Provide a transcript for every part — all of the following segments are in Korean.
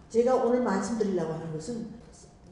제가 오늘 말씀드리려고 하는 것은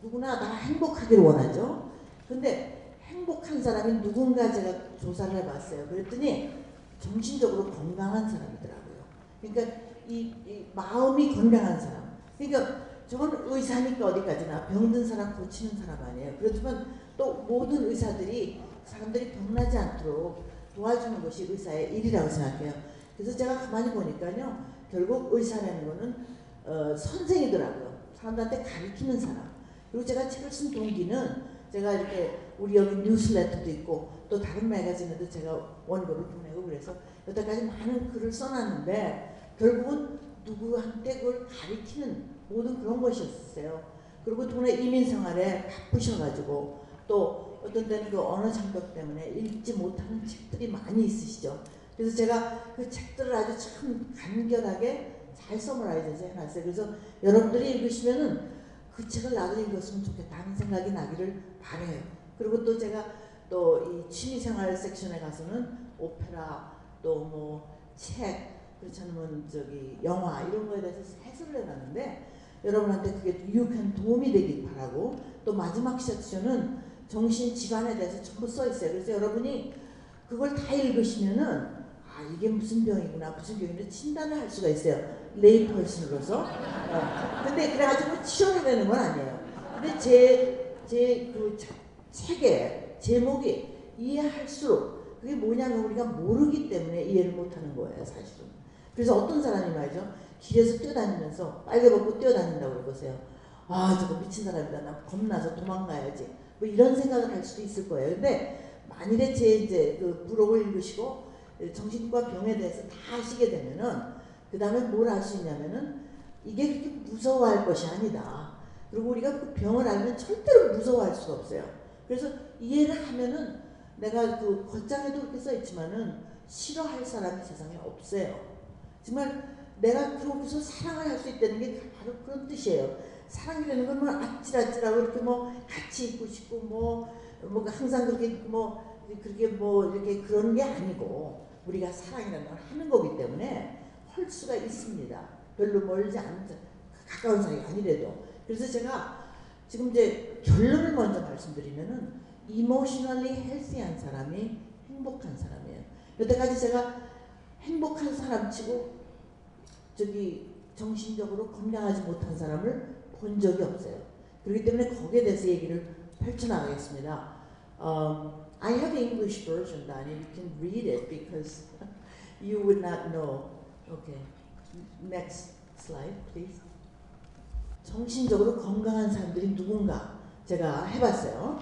누구나 다 행복하기를 원하죠. 근데 행복한 사람이 누군가 제가 조사를 해봤어요. 그랬더니 정신적으로 건강한 사람이더라고요. 그러니까 이 마음이 건강한 사람. 그러니까 저건 의사니까 어디까지나 병든 사람 고치는 사람 아니에요. 그렇지만 또 모든 의사들이 사람들이 병나지 않도록 도와주는 것이 의사의 일이라고 생각해요. 그래서 제가 가만히 보니까요, 결국 의사라는 거는 선생이더라고요. 사람들한테 가르치는 사람. 그리고 제가 책을 쓴 동기는 제가 이렇게 우리 여기 뉴스레터도 있고 또 다른 매거진에도 제가 원고를 보내고 그래서 여태까지 많은 글을 써놨는데 결국은 누구한테 그걸 가르치는 모든 그런 것이었어요. 그리고 동네 이민 생활에 바쁘셔가지고 또 어떤 때는 그 언어 장벽 때문에 읽지 못하는 책들이 많이 있으시죠. 그래서 제가 그 책들을 아주 참 간결하게 잘 서머라이즈해서 해놨어요. 그래서 여러분들이 읽으시면은 그 책을 나도 읽었으면 좋겠다 하는 생각이 나기를 바라요. 그리고 또 제가 또 이 취미생활 섹션에 가서는 오페라 또 뭐 책 그렇지 않으면 저기 영화 이런 거에 대해서 해설을 해놨는데 여러분한테 그게 유익한 도움이 되길 바라고 또 마지막 섹션은 정신 질환에 대해서 전부 써 있어요. 그래서 여러분이 그걸 다 읽으시면은 아 이게 무슨 병이구나 무슨 병인데 진단을 할 수가 있어요. 레이 퍼슨으로서. 근데 그래가지고 치료를 하는 건 아니에요. 근데 제 그 책의 제목이 이해할수록 그게 뭐냐면 우리가 모르기 때문에 이해를 못하는 거예요 사실은. 그래서 어떤 사람이 말이죠 길에서 뛰어다니면서 빨개 벗고 뛰어다닌다고 해보세요. 아 저거 미친 사람이다 나 겁나서 도망가야지 뭐 이런 생각을 할 수도 있을 거예요. 근데 만일에 제 이제 그 블로그를 읽으시고 정신과 병에 대해서 다 아시게 되면은 그 다음에 뭘 할 수 있냐면은 이게 그렇게 무서워할 것이 아니다. 그리고 우리가 그 병을 알면 절대로 무서워할 수가 없어요. 그래서 이해를 하면은 내가 그 겉장에도 그렇게 써있지만은 싫어할 사람이 세상에 없어요. 정말 내가 그러고서 사랑을 할 수 있다는 게 바로 그런 뜻이에요. 사랑이라는 건 뭐 아찔아찔하고 이렇게 뭐 같이 있고 싶고 뭐 항상 그렇게 뭐 그렇게 뭐 이렇게 그런 게 아니고 우리가 사랑이라는 걸 하는 거기 때문에 할 수가 있습니다. 별로 멀지 않은 가까운 사이가 아니래도. 그래서 제가 지금 이제 결론을 먼저 말씀드리면은 이모셔널리 헬시한 사람이 행복한 사람이에요. 여태까지 제가 행복한 사람 치고 저기 정신적으로 건강하지 못한 사람을 본 적이 없어요. 그렇기 때문에 거기에 대해서 얘기를 펼쳐나가겠습니다. I have English version, Danny. You can read it because you would not know. Okay. Next slide, please. 정신적으로 건강한 사람들이 누군가 제가 해봤어요.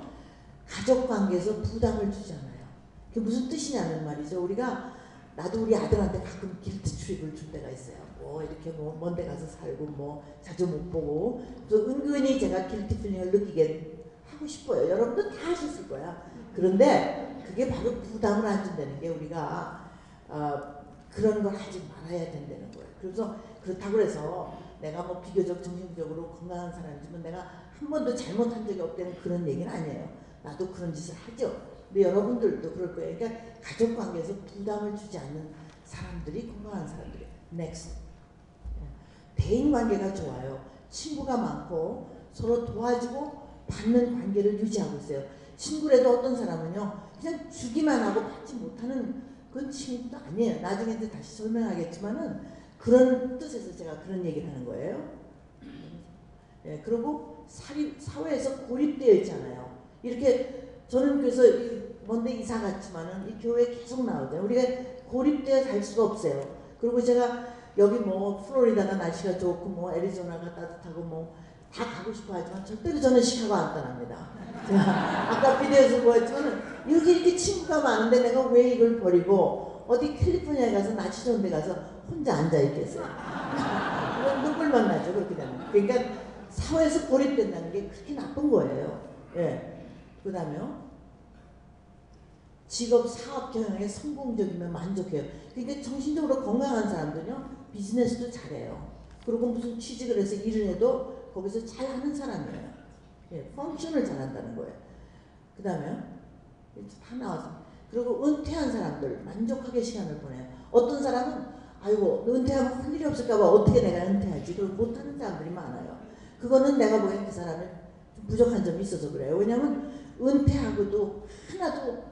가족 관계에서 부담을 주지 않아요. 그게 무슨 뜻이냐면 말이죠. 우리가 나도 우리 아들한테 가끔 길트 트립을 줄 때가 있어요. 뭐 이렇게 뭐 먼데 가서 살고 뭐 자주 못 보고 그래서 은근히 제가 길트 필링을 느끼게 하고 싶어요. 여러분도 다 하셨을 거야. 그런데 그게 바로 부담을 안 준다는 게 우리가 그런 걸 하지 말아야 된다는 거예요. 그래서 그렇다고 해서 내가 뭐 비교적 정신적으로 건강한 사람이지만 내가 한 번도 잘못한 적이 없다는 그런 얘기는 아니에요. 나도 그런 짓을 하죠. 근데 여러분들도 그럴 거예요. 그러니까 가족 관계에서 부담을 주지 않는 사람들이 건강한 사람들이에요. Next. 대인 관계가 좋아요. 친구가 많고 서로 도와주고 받는 관계를 유지하고 있어요. 친구라도 어떤 사람은요 그냥 주기만 하고 받지 못하는 그건 친구도 아니에요. 나중에 이제 다시 설명하겠지만은 그런 뜻에서 제가 그런 얘기를 하는 거예요. 예, 그리고 사회에서 고립되어 있잖아요. 이렇게 저는 그래서 먼데 이사 갔지만은 이 교회에 계속 나오잖아요. 우리가 고립되어 살 수가 없어요. 그리고 제가 여기 뭐 플로리다가 날씨가 좋고 뭐 애리조나가 따뜻하고 뭐 다 가고 싶어 하지만 절대로 저는 시카고 안 떠납니다. 제가 아까 비디오에서 보였지만은 여기 이렇게 친구가 많은데 내가 왜 이걸 버리고 어디 캘리포니아에 가서 날씨 좋은 데 가서 혼자 앉아 있겠어요. 눈물만 나죠 그렇게 되면. 그러니까 사회에서 고립된다는 게 그렇게 나쁜 거예요. 예. 그 다음에요. 직업, 사업 경영에 성공적이면 만족해요. 그러니까 정신적으로 건강한 사람들은요 비즈니스도 잘해요. 그리고 무슨 취직을 해서 일을 해도 거기서 잘하는 사람이에요. 예, 펑션을 잘한다는 거예요. 그 다음에 다 나왔습니다. 그리고 은퇴한 사람들 만족하게 시간을 보내요. 어떤 사람은 아이고 은퇴하면 할 일이 없을까봐 어떻게 내가 은퇴하지? 그걸 못하는 사람들이 많아요. 그거는 내가 보기엔 그 사람은 좀 부족한 점이 있어서 그래요. 왜냐면 은퇴하고도 하나도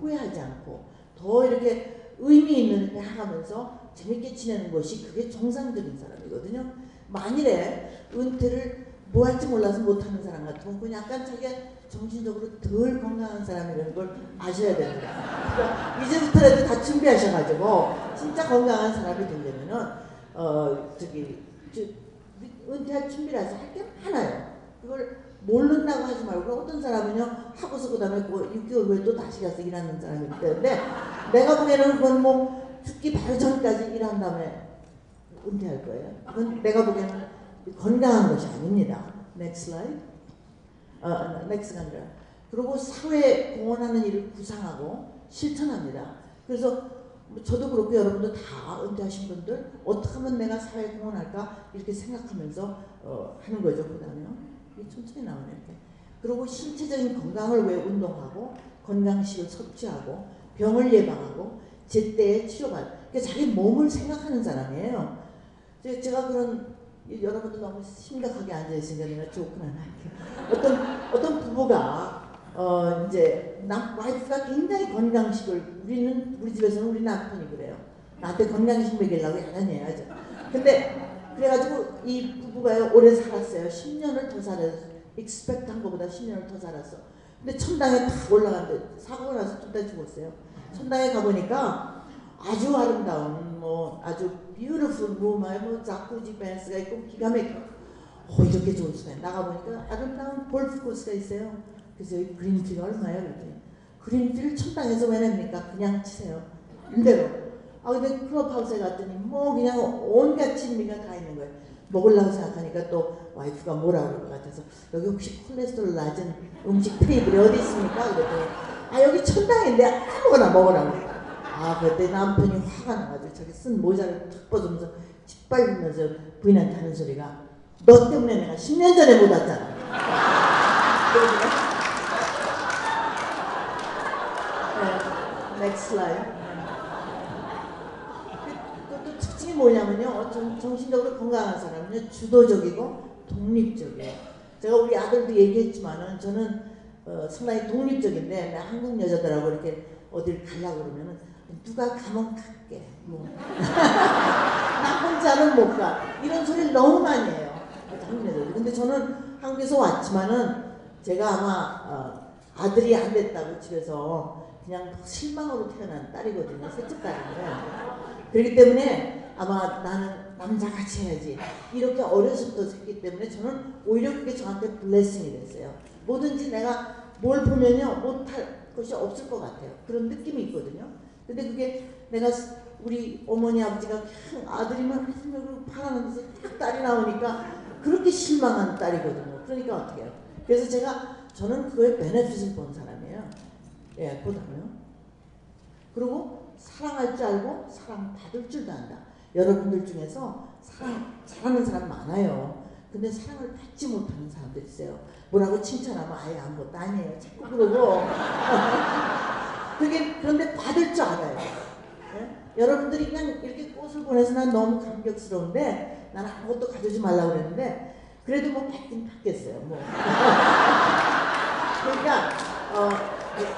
후회하지 않고 더 이렇게 의미 있는 일을 하면서 재밌게 지내는 것이 그게 정상적인 사람이거든요. 만일에 은퇴를 뭐 할지 몰라서 못하는 사람 같으면 그냥 약간 자기가 정신적으로 덜 건강한 사람이라는 걸 아셔야 됩니다. 그러니까 이제부터라도 다 준비하셔가지고 진짜 건강한 사람이 되려면은 은퇴할 준비라서 할 게 많아요. 그걸 모른다고 하지 말고 어떤 사람은요 하고서 그 다음에 6개월 후에 또 다시 가서 일하는 사람이 있는데 내가 보기에는 그건 뭐 죽기 바로 전까지 일한 다음에 은퇴할 거예요. 그건 내가 보기에는 건강한 것이 아닙니다. Next slide. Next가 아니라. 그리고 사회에 공헌하는 일을 구상하고 실천합니다. 그래서 저도 그렇고 여러분도 다 은퇴하신 분들 어떻게 하면 내가 사회에 공헌할까 이렇게 생각하면서 하는 거죠. 그 다음에요. 이게 천천히 나오네 이렇게. 그리고 신체적인 건강을 위해 운동하고 건강식을 섭취하고 병을 예방하고 제때에 치료받고 그러니까 자기 몸을 생각하는 사람이에요. 제가 그런 여러분도 너무 심각하게 앉아있으니까 내가 조금만 할게요. 어떤 부부가 이제 와이프가 굉장히 건강식을 우리 집에서는 우리 남편이 그래요. 나한테 건강식 먹이려고 야단이 해야죠. 근데 그래가지고 이 부부가 오래 살았어요. 10년을 더 살았어요. 익스펙트한 것보다 10년을 더 살았어. 근데 천당에 탁 올라갔는데 사고가 나서 둘 다 죽었어요. 천당에 가보니까 아주 아름다운 아주 beautiful room, 자쿠지 벤스가 있고 기가 막혀. 이렇게 좋은 수가 나가보니까 아름다운 골프 코스가 있어요. 그래서 여기 그린피가 얼마예요? 그랬더니 그린피를 천당에서 왜 냅니까? 그냥 치세요. 이대로. 근데 클럽하우스에 갔더니 그냥 온갖 진미가 다 있는 거예요. 먹으려고 생각하니까 또 와이프가 뭐라 그럴 것 같아서 여기 혹시 콜레스테롤 낮은 음식 테이블이 어디 있습니까? 그랬더니 여기 천당인데 아무거나 먹으라고. 그때 남편이 화가 나가지고 자기 쓴 모자를 툭 벗으면서 짓밟으면서 부인한테 하는 소리가 너 때문에 내가 10년 전에 못 왔잖아. Next slide. 또 특징이 뭐냐면요. 정신적으로 건강한 사람은요. 주도적이고 독립적이에요. 제가 우리 아들도 얘기했지만은 저는 상당히 독립적인데 한국 여자들하고 이렇게 어딜 가려고 그러면은 누가 가면 갈게. 나 혼자는 못 가. 이런 소리를 너무 많이 해요. 한국 여자들. 근데 저는 한국에서 왔지만은 제가 아마 아들이 안 됐다고 집에서 그냥 실망으로 태어난 딸이거든요. 셋째 딸인데. 그렇기 때문에 아마 나는 남자같이 해야지. 이렇게 어려서부터 했기 때문에 저는 오히려 그게 저한테 블레싱이 됐어요. 뭐든지 내가 뭘 보면요. 못할 것이 없을 것 같아요. 그런 느낌이 있거든요. 근데 그게 내가 우리 어머니 아버지가 아들이면 하시면 파라는 데서 딸이 나오니까 그렇게 실망한 딸이거든요. 그러니까 어떻게 해요? 그래서 저는 그거에 베네핏을 본 사람이에요. 예, 보다가요. 그리고 사랑할 줄 알고 사랑받을 줄도 안다. 여러분들 중에서 사랑 잘하는 사람 많아요. 근데 사랑을 받지 못하는 사람들 있어요. 뭐라고 칭찬하면 아예 아무것도 아니에요. 자꾸 그러고 그런데 받을 줄 알아요. 네? 여러분들이 그냥 이렇게 꽃을 보내서 난 너무 감격스러운데 나는 아무것도 가져오지 말라고 그랬는데 그래도 받긴 받겠어요. 그러니까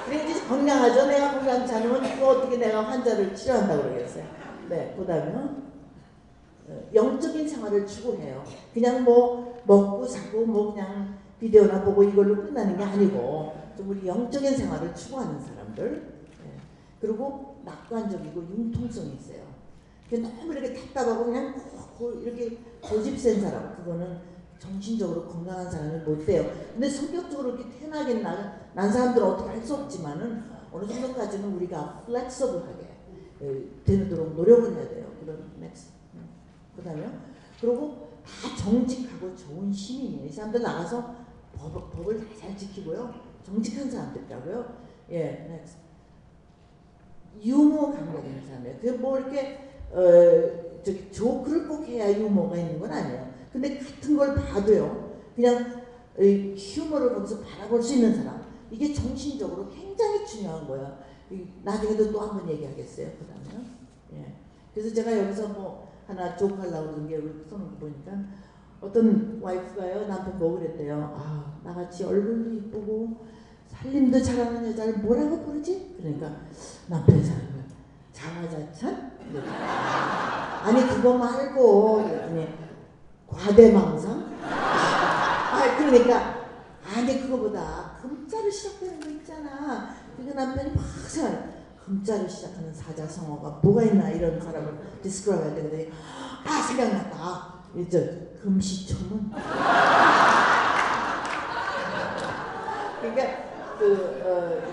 그래야지 건강하죠. 내가 건강치 않으면 또 어떻게 내가 환자를 치료한다고 그러겠어요. 네, 그다음에요. 영적인 생활을 추구해요. 그냥 먹고 사고 그냥 비디오나 보고 이걸로 끝나는 게 아니고 좀 우리 영적인 생활을 추구하는 사람들. 네. 그리고 낙관적이고 융통성이 있어요. 너무 이렇게 답답하고 그냥 이렇게 고집센 사람 그거는 정신적으로 건강한 사람이 못 돼요. 근데 성격적으로 이렇게 태어나긴 난 사람들은 어떻게 할 수 없지만은 어느 정도까지는 우리가 플렉서블하게 되도록 노력을 해야 돼요. 그런 넥스트. 그 다음에요. 그리고 다 정직하고 좋은 시민이에요. 이 사람들 나가서 법을 다 잘 지키고요. 정직한 사람들이라고요. 예, 넥스트. 유머 감각 있는 사람이에요. 그게 이렇게 조크를 꼭 해야 유머가 있는 건 아니에요. 근데 같은 걸 봐도요. 그냥 휴머를 거기서 바라볼 수 있는 사람. 이게 정신적으로 굉장히 중요한 거예요. 나중에도 또 한 번 얘기하겠어요. 그 다음에요. 예. 그래서 제가 여기서 뭐 하나 조크하려고 그러는 게 여기 써놓은 거 보니까 어떤 와이프가요 남편 보고 그랬대요. 아 나같이 얼굴도 이쁘고 살림도 잘하는 여자를 뭐라고 부르지? 그러니까 남편이 사는 거야. 자화자찬? 아니 그거 말고 그랬더니 과대망상? 아 그러니까 아니 그거보다 금자로 시작되는 거 있잖아. 그러니까 남편이 막 생각해. 금자로 시작하는 사자성어가 뭐가 있나 이런 사람을 디스크라이브 할 때 그랬더니 아 생각났다. 이제 금시초문. 그러니까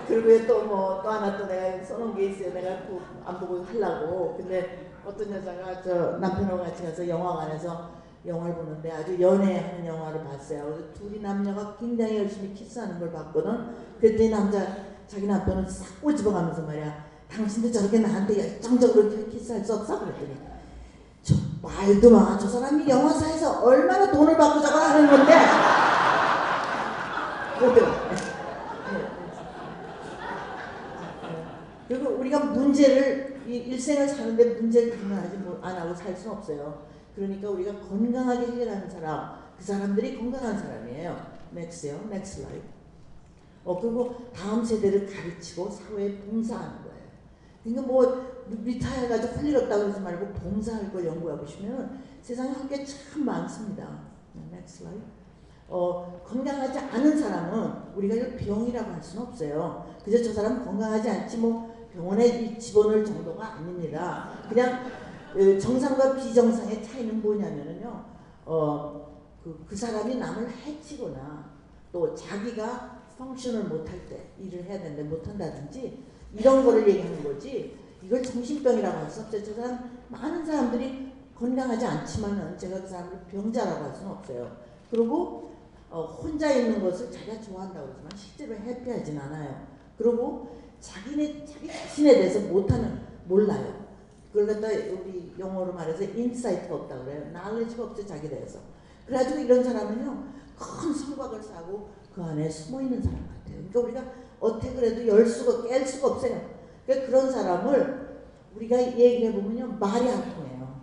그리고 또 하나 또 내가 써놓은 게 있어요. 내가 안 보고 하려고. 근데 어떤 여자가 저 남편하고 같이 가서 영화관에서 영화를 보는데 아주 연애하는 영화를 봤어요. 그래서 둘이 남녀가 굉장히 열심히 키스하는 걸 봤거든. 그랬더니 자기 남편은 싹 꼬집어가면서 말이야. 당신도 저렇게 나한테 열정적으로 키스할 수 없어? 그랬더니 저 말도 마. 저 사람이 영화사에서 얼마나 돈을 받고 저걸 하는 건데. 그리고 우리가 문제를 일생을 사는데 문제를 당면하지 안 하고 살 수는 없어요. 그러니까 우리가 건강하게 해결하는 사람, 그 사람들이 건강한 사람이에요. 넥스요, 넥스 라이프. 그리고 다음 세대를 가르치고 사회에 봉사하는 거예요. 그러니까 뭐 리타이어가지고 할 일 없다고 그러지 말고 봉사할 걸 연구해 보시면 세상에 할 게 참 많습니다. 넥스 라이프. 건강하지 않은 사람은 우리가 이걸 병이라고 할 수는 없어요. 그저 저 사람은 건강하지 않지 뭐 병원에 집어넣을 정도가 아닙니다. 그냥 정상과 비정상의 차이는 뭐냐면요. 그 사람이 남을 해치거나 또 자기가 펑션을 못할 때 일을 해야 되는데 못한다든지 이런 거를 얘기하는 거지 이걸 정신병이라고 할 수 없어요. 저 사람 많은 사람들이 건강하지 않지만은 제가 그 사람을 병자라고 할 수는 없어요. 그리고 혼자 있는 것을 자기가 좋아한다고 그러지만 실제로 해피하진 않아요. 그리고 자기 자신에 대해서 몰라요. 그걸 갖다 우리 영어로 말해서 인사이트가 없다고 그래요. knowledge가 없죠, 자기에 대해서. 그래가지고 이런 사람은요, 큰 성곽을 쌓고 그 안에 숨어 있는 사람 같아요. 그러니까 우리가 어떻게 그래도 깰 수가 없어요. 그러니까 그런 사람을 우리가 얘기를 해보면요, 말이 안 통해요.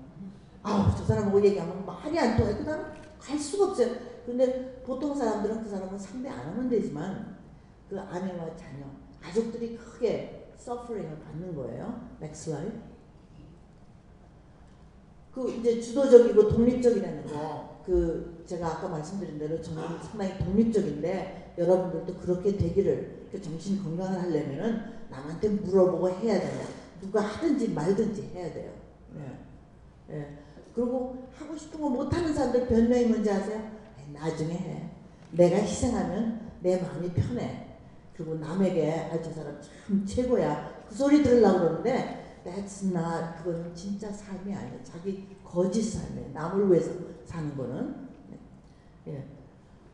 아우, 저 사람하고 얘기하면 말이 안 통해요. 그 다음 갈 수가 없어요. 근데 보통 사람들은 그 사람은 상대 안 하면 되지만 그 아내와 자녀, 가족들이 크게 서퍼링을 받는 거예요. Next slide. 그 이제 주도적이고 독립적이라는 거, 제가 아까 말씀드린 대로 저는 상당히 독립적인데 여러분들도 그렇게 되기를, 정신 건강을 하려면은 남한테 물어보고 해야 돼요. 누가 하든지 말든지 해야 돼요. 네. 네. 그리고 하고 싶은 거 못하는 사람들 변명이 뭔지 아세요? 나중에 해. 내가 희생하면 내 마음이 편해. 그리고 남에게 저 사람 참 최고야. 그 소리 들으려고 그러는데 That's not, 그건 진짜 삶이 아니에요. 자기 거짓 삶이에요. 남을 위해서 사는 거는. 예.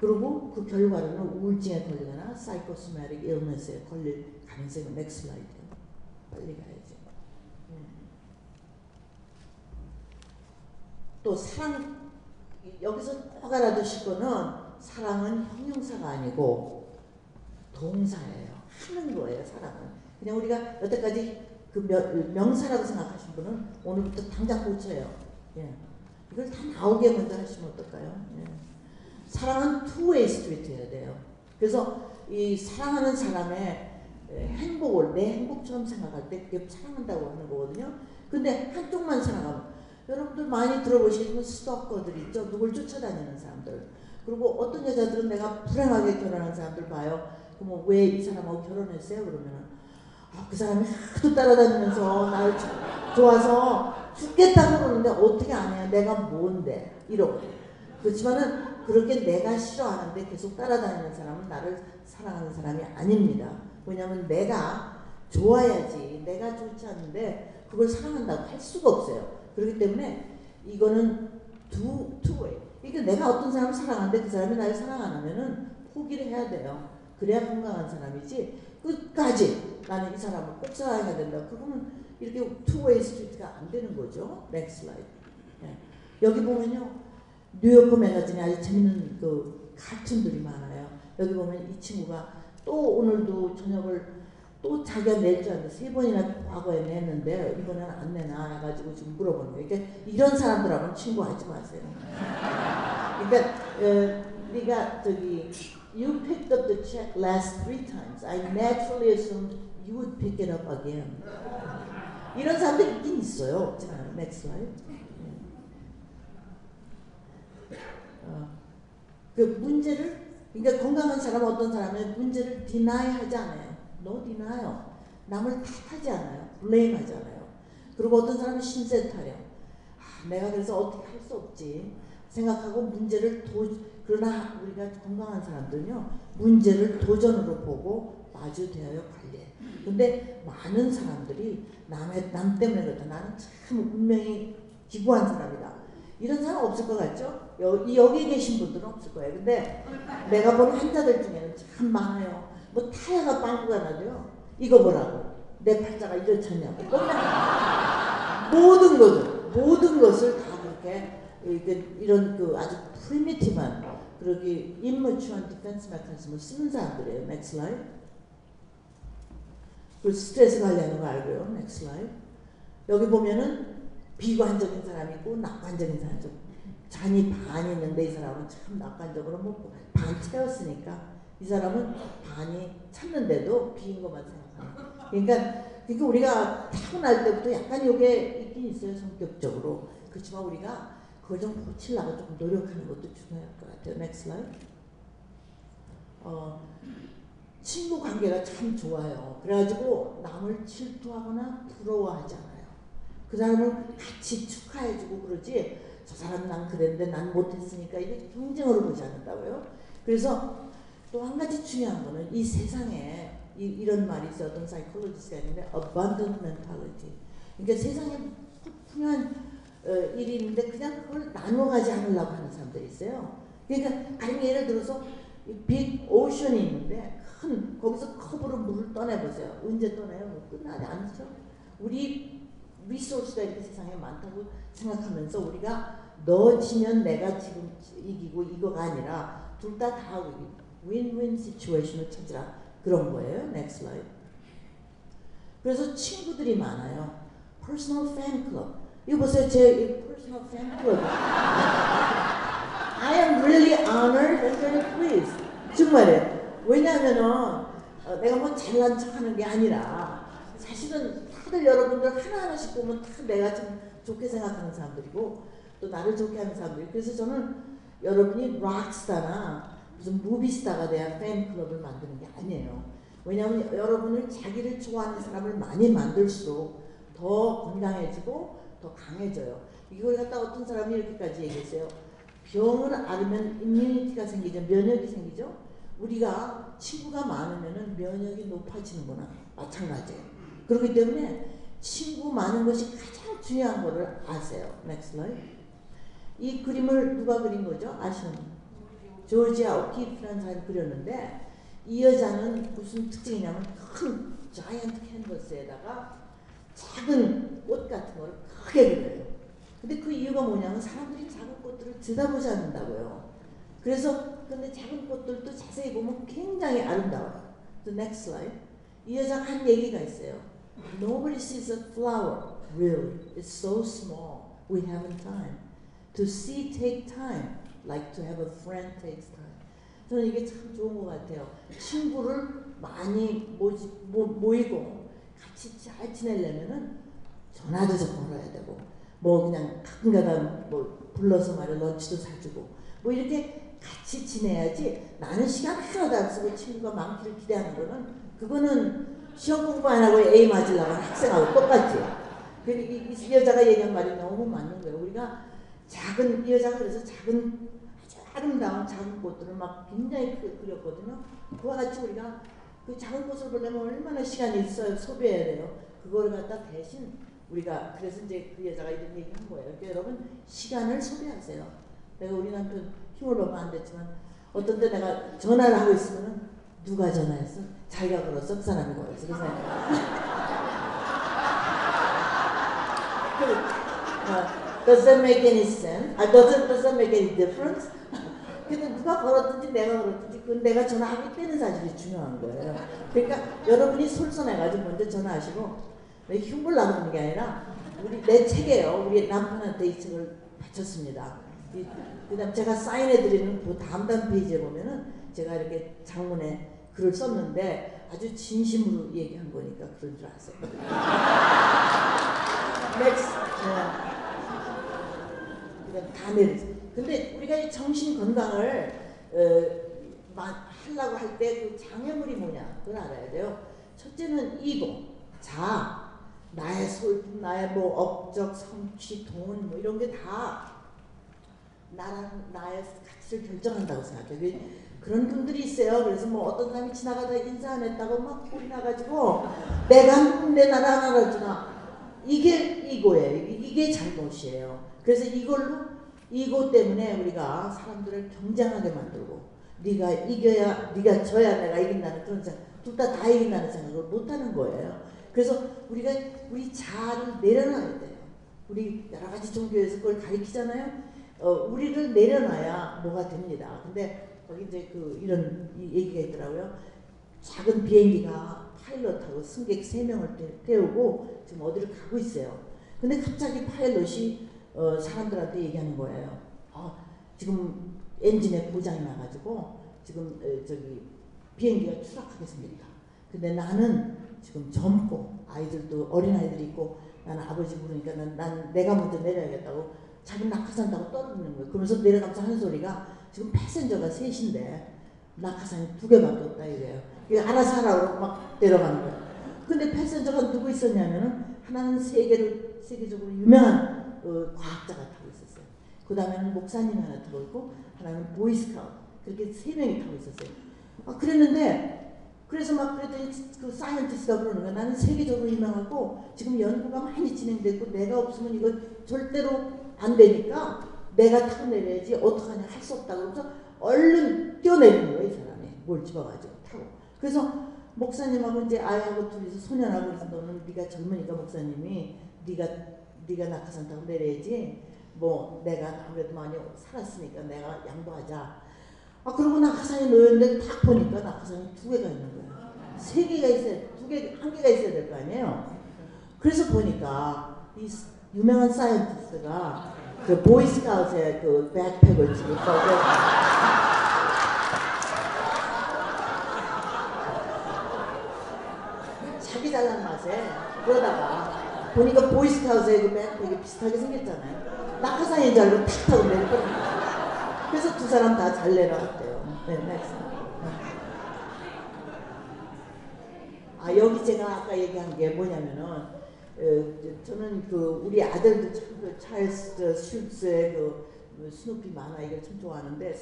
그리고 그 결과로는 우울증에 걸리거나 psychosomatic illness에 걸릴 가능성이 next slide. 빨리 가야지. 예. 또 사랑, 여기서 꼭 알아두실 거는 사랑은 형용사가 아니고 동사예요. 하는 거예요, 사랑은. 그냥 우리가 여태까지 그 명사라고 생각하신 분은 오늘부터 당장 고쳐요. 예. 이걸 다 나오게 먼저 하시면 어떨까요? 예. 사랑은 two-way street여야 돼요. 그래서 이 사랑하는 사람의 행복을 내 행복처럼 생각할 때 그게 사랑한다고 하는 거거든요. 근데 한쪽만 생각하면 여러분들 많이 들어보시는 스토커들 있죠. 누굴 쫓아다니는 사람들. 그리고 어떤 여자들은 내가 불행하게 결혼한 사람들 봐요. 그러면 왜 이 사람하고 결혼했어요? 그러면은 그 사람이 하도 따라다니면서 나를 좋아서 죽겠다고 그러는데 어떻게 안 해요? 내가 뭔데? 이러고. 그렇지만은 그렇게 내가 싫어하는데 계속 따라다니는 사람은 나를 사랑하는 사람이 아닙니다. 왜냐하면 내가 좋아야지. 내가 좋지 않은데 그걸 사랑한다고 할 수가 없어요. 그렇기 때문에 이거는 two-way. 그러니까 내가 어떤 사람을 사랑하는데 그 사람이 나를 사랑 안 하면은 포기를 해야 돼요. 그래야 건강한 사람이지. 끝까지 나는 이 사람을 꼭 사랑해야 된다. 그러면 이렇게 two-way street가 안 되는 거죠. Next slide. 예. 여기 보면요, 뉴요커 매거진에 아주 재밌는 그 카툰들이 많아요. 여기 보면 이 친구가 또 오늘도 저녁을 또 자기가 낼 줄 알았는데 3번이나 과거에 냈는데 이번에는 안 내나 해가지고 지금 물어보는 거예요. 그러니까 이런 사람들하고는 친구하지 마세요. 그러니까 네가 저기 you picked up the check last 3 times. I naturally assumed you would pick it up again. 이런 사람들 있긴 있어요. 자, next slide. 그 문제를 그러니까 건강한 사람은 어떤 사람은 문제를 deny 하지 않아요. no deny. 남을 탓하지 않아요. blame 하지 않아요. 그리고 어떤 사람은 신세 타령. 내가 그래서 어떻게 할 수 없지 생각하고 문제를 그러나 우리가 건강한 사람들은요 문제를 도전으로 보고 마주대하여 관리해. 근데 많은 사람들이 남 때문에 그렇다. 나는 참 운명이 기구한 사람이다. 이런 사람 없을 것 같죠? 여기 계신 분들은 없을 거예요. 근데 내가 본 환자들 중에는 참 많아요. 뭐 타야가 빵꾸가 나도요. 이거 보라고. 내 팔자가 이렇잖냐고. 모든 것을 다 그렇게 이런 그 아주 프리미티브한 그렇게 immature 디펜스 메커니즘을 쓰는 사람들이에요. next slide. 그 스트레스 관리하는 거 알고요. next slide. 여기 보면은 비관적인 사람이 있고 낙관적인 사람이 있고 잔이 반이 있는데 이 사람은 참 낙관적으로 먹고 반 채웠으니까 이 사람은 반이 찼는데도 비인 것만 생각하는. 그러니까 우리가 타고날 때부터 약간 이게 있긴 있어요. 성격적으로. 그렇지만 우리가 그걸 좀 고치려고 조금 노력하는 것도 중요할 것 같아요. next slide. 친구 관계가 참 좋아요. 그래가지고 남을 질투하거나 부러워하지 않아요. 그 사람을 같이 축하해주고 그러지 저 사람 난 그랬는데 난 못했으니까 이게 경쟁으로 보지 않는다고요. 그래서 또 한 가지 중요한 거는 이 세상에 이런 말이 있어요. 어떤 사이콜로지스트가 있는데 abundant mentality. 그러니까 세상에 풍요한 일이 있는데 그냥 그걸 나눠가지 않으려고 하는 사람들이 있어요. 그러니까 아니 예를 들어서 빅 오션이 있는데 큰 거기서 컵으로 물을 떠내보세요. 언제 떠내요? 뭐 끝나지 않죠. 우리 리소스가 이렇게 세상에 많다고 생각하면서 우리가 너 지면 내가 지금 이기고 이거가 아니라 둘 다 윈윈 시츄에이션을 찾으라 그런 거예요. next slide. 그래서 친구들이 많아요. personal fan club. 이거 보세요. 제 personal fan club. I am really honored and very pleased. 정말이에요. 왜냐하면은 내가 뭐 잘난 척하는 게 아니라 사실은 다들 여러분들 하나하나씩 보면 다 내가 좀 좋게 생각하는 사람들이고 또 나를 좋게 하는 사람들이고 그래서 저는 여러분이 락스타나 무슨 무비스타가 돼야 팬클럽을 만드는 게 아니에요. 왜냐하면 여러분을 자기를 좋아하는 사람을 많이 만들수록 더 건강해지고 더 강해져요. 이걸 갖다 어떤 사람이 이렇게까지 얘기했어요. 병을 앓으면 임뮤니티가 생기죠. 면역이 생기죠. 우리가 친구가 많으면 면역이 높아지는 거나 마찬가지예요. 그렇기 때문에 친구 많은 것이 가장 중요한 거를 아세요. next slide. 이 그림을 누가 그린 거죠? 아시는 분? 조지아 오키프라는 사람이 그렸는데 이 여자는 무슨 특징이냐면 큰 자이언트 캔버스에다가 작은 꽃 같은 거를 크게 그려요. 근데 그 이유가 뭐냐면 사람들이 작은 꽃들을 들여다보지 않는다고요. 그래서 근데 작은 꽃들도 자세히 보면 굉장히 아름다워요. The next slide. 이 여자가 한 얘기가 있어요. Nobody sees a flower. Really, it's so small. We haven't time. To see take time, like to have a friend takes time. 저는 이게 참 좋은 것 같아요. 친구를 많이 모이고 같이 잘 지내려면은 전화도 좀 걸어야 되고, 뭐 그냥 가끔가다 뭐 불러서 말이야 런치도 사주고, 뭐 이렇게 같이 지내야지. 나는 시간 하나도 안 쓰고 친구가 많기를 기대하는 거는 그거는 시험 공부 안 하고 A 맞으려고 하는 학생하고 똑같지. 이 여자가 얘기한 말이 너무 맞는 거예요. 우리가 이 여자가 그래서 작은 아주 아름다운 작은 꽃들을 막 굉장히 그렸거든요. 그와 같이 우리가 그 작은 꽃을 보려면 얼마나 시간이 있어요. 소비해야 돼요. 그걸 갖다 대신 우리가 그래서 이제 그 여자가 이런 얘기한 거예요. 그러니까 여러분 시간을 소비하세요. 내가 우리 남편 힘을 너무 안 됐지만 어떤 때 내가 전화를 하고 있으면 누가 전화했어? 자기가 걸었어? 그 사람이 걸었어. 그래서 does that make any sense? Does that make any difference? 근데 누가 걸었든지 내가 걸었든지 그건 내가 전화하고 있다는 사실이 중요한 거예요. 그러니까 여러분이 솔선해가지고 먼저 전화하시고 흉볼 나누는 게 아니라 내 책에요. 우리 남편한테 이 책을 바쳤습니다. 그다음 제가 사인해드리는 그 다음 페이지에 보면은 제가 이렇게 장문에 글을 썼는데 아주 진심으로 얘기한 거니까 그런 줄 아세요. 넥스. 다 내리지. 근데 우리가 이 정신 건강을 하려고 할 때 그 장애물이 뭐냐 그걸 알아야 돼요. 첫째는 이고, 자, 나의 솔품, 나의 뭐 업적, 성취, 돈 뭐 이런 게 다 나의 가치를 결정한다고 생각해요. 그런 분들이 있어요. 그래서 뭐 어떤 사람이 지나가다 인사 안 했다고 막 꼴이 나가지고 내가 내 나라 안 알아주나. 이게 이거예요. 이게 잘못이에요. 그래서 이거 때문에 우리가 사람들을 경쟁하게 만들고 네가 이겨야 네가 져야 내가 이긴다는 그런 생각, 둘 다 이긴다는 생각을 못하는 거예요. 그래서 우리가 우리 자아를 내려놔야 돼요. 우리 여러 가지 종교에서 그걸 가리키잖아요. 우리를 내려놔야 뭐가 됩니다. 근데 거기 이제 이런 얘기가 있더라고요. 작은 비행기가 파일럿하고 승객 3명을 태우고 지금 어디를 가고 있어요. 근데 갑자기 파일럿이 사람들한테 얘기하는 거예요. 지금 엔진에 고장이 나가지고 지금 비행기가 추락하겠습니다. 근데 나는 지금 젊고 아이들도 어린아이들이 있고 나는 아버지 부르니까 난 내가 먼저 내려야겠다고 자기 낙하산 타고 떨어지는 거예요. 그러면서 내려가면서 하는 소리가 지금 패센저가 3인데 낙하산이 2개밖에 없다 이래요. 알아서 하라고 막 내려가는 거예요. 근데 패센저가 누구 있었냐면은 하나는 세계적으로 유명한 과학자가 타고 있었어요. 그 다음에는 목사님 하나 타고 있고 하나는 보이스카우트, 그렇게 3명이 타고 있었어요. 그랬는데 그래서 막 그랬더니 그 사이언티스트가 그러는 거야. 나는 세계적으로 유명하고 지금 연구가 많이 진행됐고 내가 없으면 이거 절대로 안 되니까 내가 타고 내려야지 어떡하냐 할 수 없다. 그러면서 얼른 뛰어내리는 거예요. 이 사람이 뭘 집어가지고 타고. 그래서 목사님하고 이제 아이하고 둘이서 소년하고 그래서 너는 네가 젊으니까 목사님이 네가 낙하산 타고 내려야지 뭐 내가 아무래도 많이 살았으니까 내가 양보하자. 그러고 낙하산이 놓였는데 딱 보니까 낙하산이 2개가 있는 거예요. 3개가 있어야, 1개가 있어야 될 거 아니에요. 그래서 보니까 이 유명한 사이언티스트가 그 보이스카우트의 그 백팩을 지고 자기 잘난 맛에 그러다가 보니까 보이스카우트의 그 백팩이 비슷하게 생겼잖아요. 낙하산인 줄 알고 탁 타고 내렸거든요. 그래서 2 사람 다 잘 내려왔대요. 네, 여기 제가 아까 얘기한 게 뭐냐면은 저는 우리 아들도 참 찰스 슐츠의 스누피 만화 이걸 참 좋아하는데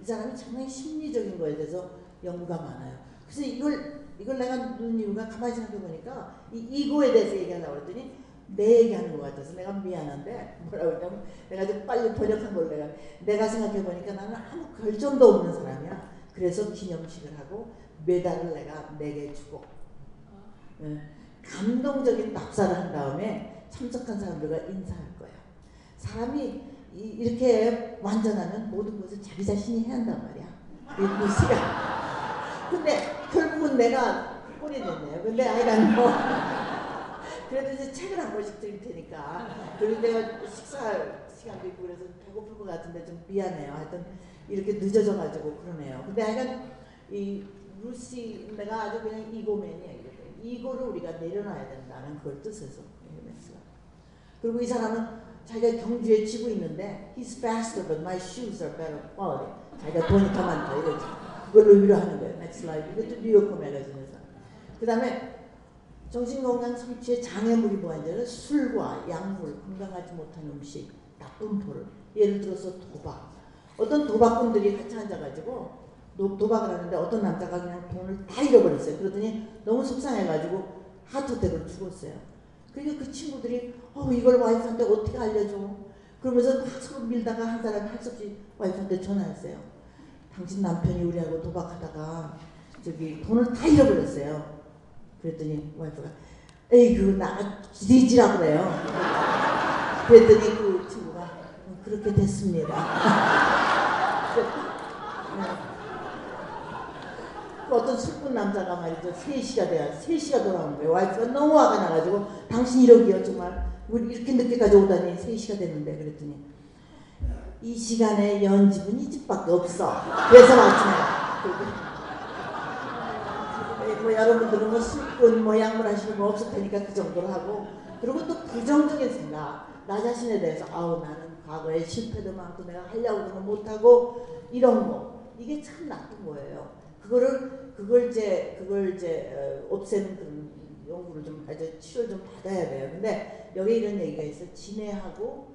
이 사람이 상당히 심리적인 거에 대해서 연구가 많아요. 그래서 이걸 내가 넣은 이유가 가만히 생각해 보니까 이거에 대해서 얘기하려고 그랬더니 내 얘기하는 것 같아서 내가 미안한데 뭐라고 했냐면 내가 좀 빨리 번역한 걸 내가 생각해 보니까 나는 아무 결점도 없는 사람이야. 그래서 기념식을 하고 메달을 내가 4개 주고 감동적인 답사를 한 다음에 참석한 사람들과 인사할 거야. 사람이 이렇게 완전하면 모든 것을 자기 자신이 해야 한단 말이야. 루시가. 근데 결국은 내가 꼴이 됐네요. 근데 하여간 뭐 그래도 이제 책을 한 권씩 드릴 테니까. 그리고 내가 식사 시간도 있고 그래서 배고플 것 같은데 좀 미안해요. 하여튼 이렇게 늦어져가지고 그러네요. 근데 하여간 이 루시 내가 아주 그냥 이고맨이야. 이거를 우리가 내려놔야 된다는 그걸 뜻에서 그리고 이 사람은 자기가 경주에 지고 있는데 He's faster but my shoes are better quality. 자기가 돈이 더 많다 이러지. 그걸로 위로하는 거예요. Next slide. 이것도 뉴요커 매거진에서. 그 다음에 정신건강 성취의 장애물이 뭐냐면 술과 약물, 건강하지 못한 음식, 나쁜 버릇. 예를 들어서 도박. 어떤 도박꾼들이 같이 앉아가지고 도박을 하는데 어떤 남자가 그냥 돈을 다 잃어버렸어요. 그러더니 너무 속상해가지고 하트어택으로 죽었어요. 그러니까 그 친구들이 이걸 와이프한테 어떻게 알려줘? 그러면서 막 서로 밀다가 한 사람이 할 수 없이 와이프한테 전화했어요. 당신 남편이 우리하고 도박하다가 돈을 다 잃어버렸어요. 그랬더니 와이프가 에이그 나 기대지라고 그래요. 그랬더니 그 친구가 그렇게 됐습니다. 어떤 술꾼 남자가 말이죠. 3시가 돼야 3시가 돌아오는 거예요. 와이프가 너무 화가 나가지고 당신 이러기요 정말 우리 이렇게 늦게까지 오다니 3시가 됐는데 그랬더니 이 시간에 연집은 이 집밖에 없어. 그래서 왔지. 뭐 여러분들은 뭐 술꾼 뭐 약물하시는 거 없을 테니까 그 정도로 하고 그리고 또 부정적인 생각 나 자신에 대해서 아우 나는 과거에 실패도 많고 내가 하려고 그러면 못하고 이런 거 이게 참 나쁜 거예요. 그걸 이제 없애는 그런 연구를 좀 아주 치료를 좀 받아야 돼요. 근데 여기 이런 얘기가 있어요. 진해하고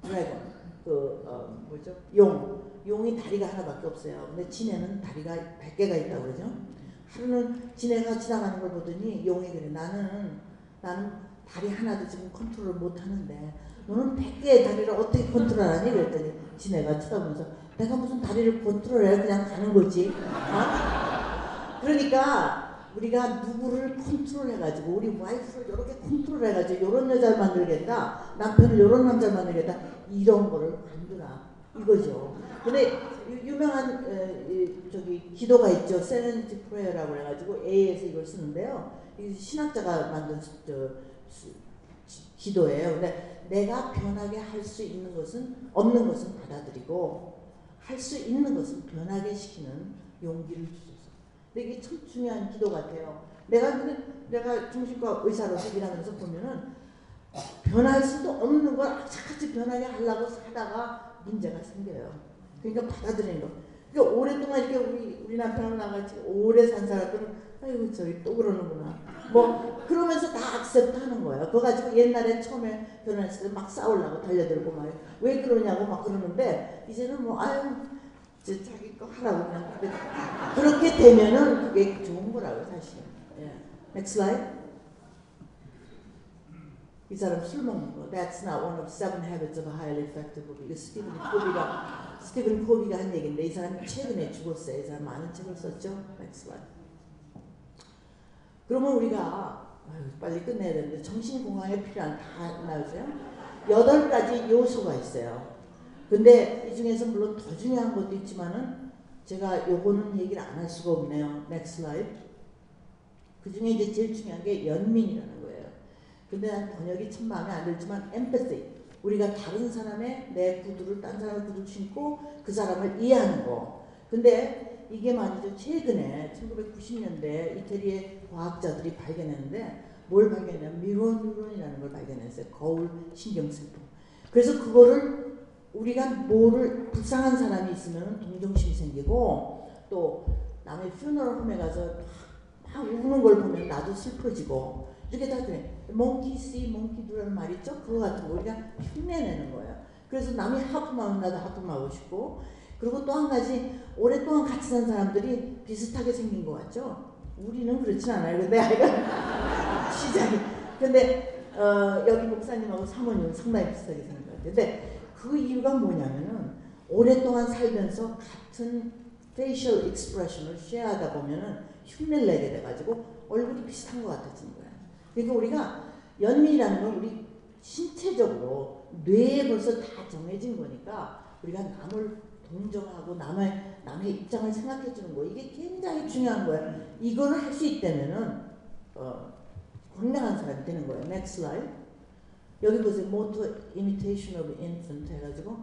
드래곤 뭐죠? 용이 다리가 하나밖에 없어요. 근데 진해는 다리가 100개가 있다고 그러죠. 하루는 진해가 지나가는 걸 보더니 용이 그래 나는 다리 하나도 지금 컨트롤 못 하는데 너는 100개의 다리를 어떻게 컨트롤하니? 그랬더니 진해가 쳐다보면서 내가 무슨 다리를 컨트롤해 그냥 가는 거지. 어? 그러니까 우리가 누구를 컨트롤해가지고 우리 와이프를 이렇게 컨트롤해가지고 이런 여자를 만들겠다 남편을 이런 남자를 만들겠다 이런 거를 만들라 이거죠. 근데 유명한 기도가 있죠. 세렌티 프레어라고 해가지고 A에서 이걸 쓰는데요. 이 신학자가 만든 기도예요. 근데 내가 변하게 할 수 있는 것은 없는 것은 받아들이고 할 수 있는 것은 변하게 시키는 용기를 주소서. 근데 이게 참 중요한 기도 같아요. 내가 정신과 의사로서 일하면서 보면은 변할 수도 없는 걸 악착같이 변하게 하려고 하다가 문제가 생겨요. 그러니까 받아들이는 거. 그러니까 오랫동안 이렇게 우리 남편하고 나같이 오래 산 사람들은 아이고 저기 또 그러는구나. 뭐 그러면서 다 악셉트 하는 거예요. 그거 가지고 옛날에 처음에 결혼했을 때 막 싸우려고 달려들고 막 왜 그러냐고 막 그러는데 이제는 뭐 아유 자기 거 하라고 그냥 그렇게 되면은 그게 좋은 거라고 사실. 예. Next slide. 이 사람 술 먹는 거. That's not one of 7 habits of a highly effective woman. 이거 스티븐 코비가 한 얘기인데 이 사람이 최근에 죽었어요. 이 사람 많은 책을 썼죠. Next slide. 그러면 우리가 빨리 끝내야 되는데 정신 건강에 필요한 다 나오세요? 8가지 요소가 있어요. 근데 이 중에서 물론 더 중요한 것도 있지만은 제가 요거는 얘기를 안 할 수가 없네요. Next slide. 그 중에 이제 제일 중요한 게 연민이라는 거예요. 근데 난 번역이 참 마음에 안 들지만 empathy. 우리가 다른 사람의 내 구두를 딴 사람의 구두를 신고 그 사람을 이해하는 거. 근데 이게 말이죠. 최근에 1990년대 이태리의 과학자들이 발견했는데 뭘 발견했냐면 미론이라는 걸 발견했어요. 거울 신경세포. 그래서 그거를 우리가 뭐를 불쌍한 사람이 있으면 동정심이 생기고 또 남의 퓨너럴 홈에 가서 막 우는 걸 보면 나도 슬퍼지고 이렇게 다 그래. 몽키 씨, 몽키 두라는 말 있죠? 그거 같은 거 우리가 흉내내는 거예요. 그래서 남이 하품하면 나도 하품하고 싶고 그리고 또 한 가지 오랫동안 같이 산 사람들이 비슷하게 생긴 것 같죠? 우리는 그렇진 않아요. 근데 아이가 시작이. 근데 여기 목사님하고 사모님은 상당히 비슷하게 생긴 것 같아요. 근데 그 이유가 뭐냐면은 오랫동안 살면서 같은 facial expression을 쉐어하다 보면은 흉내를 내게 돼가지고 얼굴이 비슷한 것 같아지는 거예요. 그러니까 우리가 연민이라는 건 우리 신체적으로 뇌에 벌써 다 정해진 거니까 우리가 남을 동정하고 남의 입장을 생각해 주는 거 이게 굉장히 중요한 거예요. 이거를 할 수 있다면은 건강한 사람이 되는 거예요. Next slide. 여기 보세요. Motor imitation of infant 해가지고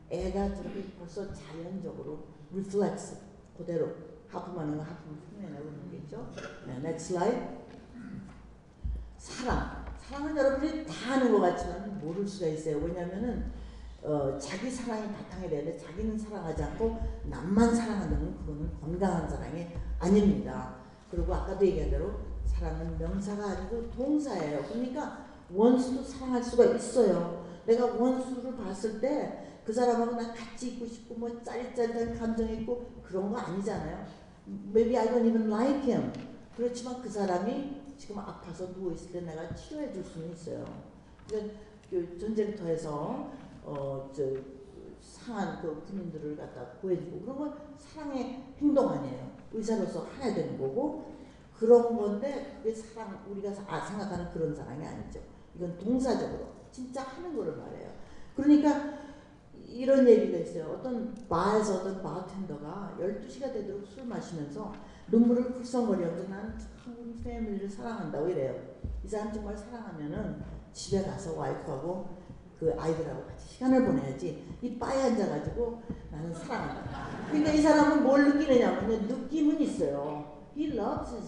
애가 저렇게 벌써 자연적으로 reflex 그대로 하품하는 거 하품 흉내내고 있는 게 있죠. 네, next slide. 사랑은 여러분들이 다 아는 것 같지만 모를 수가 있어요. 왜냐하면은 자기 사랑이 바탕이 돼야 돼. 자기는 사랑하지 않고 남만 사랑하는 그거는 건강한 사랑이 아닙니다. 그리고 아까도 얘기한 대로 사랑은 명사가 아니고 동사예요. 그러니까 원수도 사랑할 수가 있어요. 내가 원수를 봤을 때 그 사람하고 난 같이 있고 싶고 뭐 짜릿짜릿한 감정이 있고 그런 거 아니잖아요. Maybe I don't even like him. 그렇지만 그 사람이 지금 아파서 누워있을 때 내가 치료해 줄 수는 있어요. 그러니까 그 전쟁터에서 상한 그 군인들을 갖다 구해주고 그런 건 사랑의 행동 아니에요. 의사로서 해야 되는 거고 그런 건데 그게 사랑 우리가 생각하는 그런 사랑이 아니죠. 이건 동사적으로 진짜 하는 거를 말해요. 그러니까 이런 얘기가 있어요. 어떤 바에서 어떤 바텐더가 12시가 되도록 술 마시면서 눈물을 굴썽거리면서 나는 참 우리 패밀리를 사랑한다고 이래요. 이 사람 정말 사랑하면은 집에 가서 와이프하고 그 아이들하고 같이 시간을 보내야지 이 바에 앉아가지고 나는 사랑한다. 그러니까 이 사람은 뭘 느끼느냐면 느낌은 있어요. He loves it.